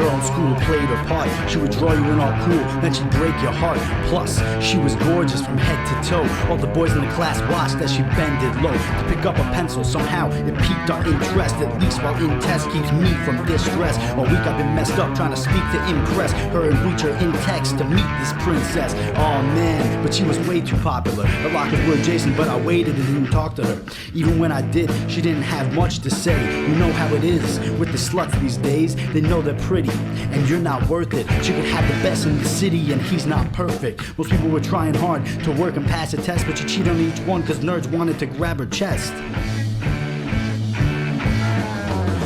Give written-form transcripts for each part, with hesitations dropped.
girl in school who played her part. She would draw you in all cool, then she'd break your heart. Plus, she was gorgeous from head to toe. All the boys in the class watched as she bended low to pick up a pencil. Somehow it piqued our interest, at least while in test keeps me from distress. All week I've been messed up trying to speak to impress her and reach her in text to meet this princess. Oh man, but she was way too popular. Her lockers were adjacent, but I waited and didn't talk to her. Even when I did, she didn't have much to say. You know how it is with the sluts these days. They know they're pretty, and you're not worth it. She could have the best in the city, and he's not perfect. Most people were trying hard to work and pass a test, but she cheated on each one because nerds wanted to grab her chest.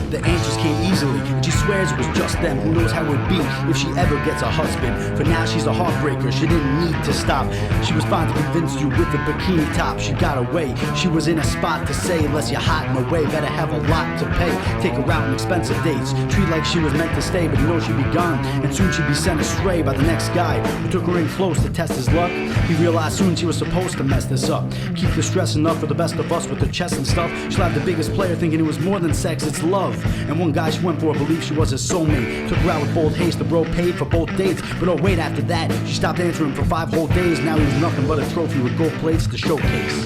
The answers came easily, and she swears it was just them. Who knows how it would be if she ever gets a husband. For now she's a heartbreaker, she didn't need to stop. She was fine to convince you with a bikini top. She got away, she was in a spot to say, unless you're hot in a way, better have a lot to pay. Take her out on expensive dates, treat like she was meant to stay, but you know she'd be gone, and soon she'd be sent astray by the next guy who took her in close to test his luck. He realized soon she was supposed to mess this up. Keep the stress enough for the best of us with her chest and stuff. She'll have the biggest player thinking it was more than sex, it's love. And one guy she went for believed she was his soulmate. Took her out with bold haste, the bro paid for both dates. But oh wait, after that, she stopped answering for 5 whole days. Now he was nothing but a trophy with gold plates to showcase.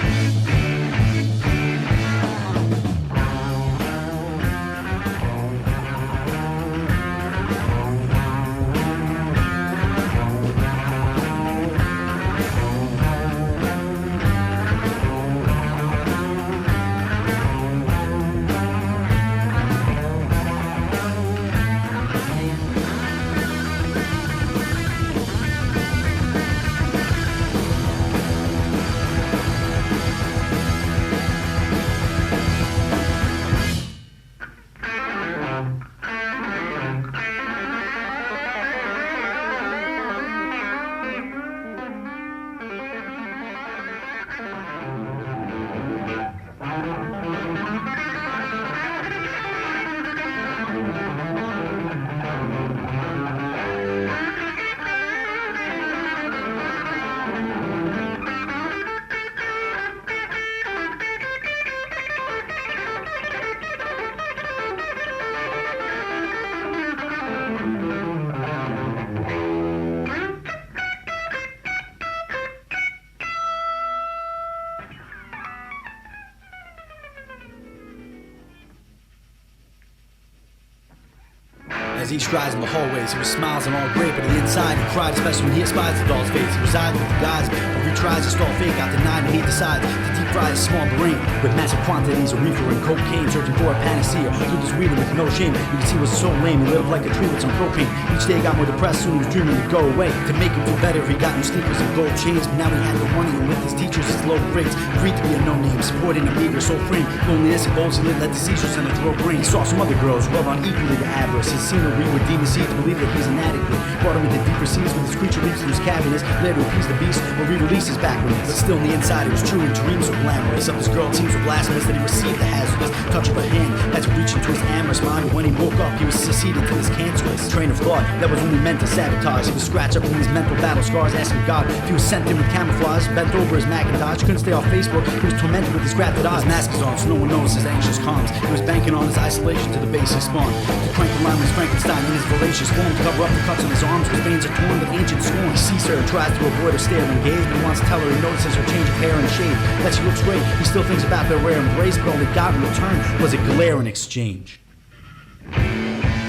As he strides in the hallways, he was smiles and all great, but on the inside he cried, especially when he espies the doll's face. He resides with the guys, but retries to stall fake out the night, and he decides to deep fry his small brain with massive quantities of reefer and cocaine, searching for a panacea through this weed with no shame. You can see he was so lame, he lived like a tree with some propane. Each day he got more depressed, soon he was dreaming to go away. To make him feel better, he got new sneakers and gold chains, but now he had the money, and with his teachers his low grades, agreed to be a no-name, supporting a meager soul frame. Loneliness and goals he lived led to seizures and a throw brain. He saw some other girls, well on equally to avarice. His scenery with demon seeds, believe that he's inadequate. Brought him into deeper seas when this creature leaps through his cavernous, later to appease the beast or re-release his backwardness. But still on the inside it was true and dreams were glamorous. Of this girl teams were blasphemous that he received the hazardous touch of her hand as he reached into his amorous mind. But when he woke up he was succeeded to this cancerous train of thought that was only meant to sabotage. He was scratched up from these mental battle scars, asking God if he was sent in with camouflage. Bent over his Macintosh, couldn't stay off Facebook, he was tormented with his grafted eyes. His mask is off so no one knows his anxious calms. He was banking on his isolation to the base he spawned. To crank the line was Frankenstein in his voracious form, to cover up the cuts on his arms whose veins are torn with ancient scorn. He sees her and tries to avoid her staring gaze, but he wants to tell her he notices her change of hair and shade, that she looks great. He still thinks about their rare embrace, but all he got in return was a glare in exchange.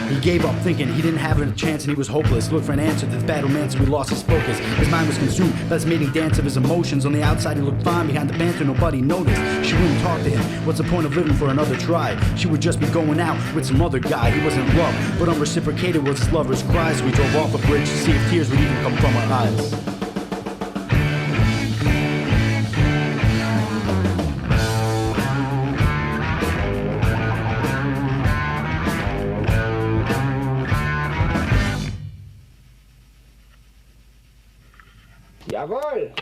He gave up thinking he didn't have a chance and he was hopeless. Looked for an answer to the battle man, so he lost his focus. His mind was consumed by this mating dance of his emotions. On the outside he looked fine, behind the banter nobody noticed. She wouldn't talk to him, what's the point of living for another try? She would just be going out with some other guy. He wasn't in love, but unreciprocated was his lover's cries. So he drove off a bridge to see if tears would even come from her eyes. Jawohl!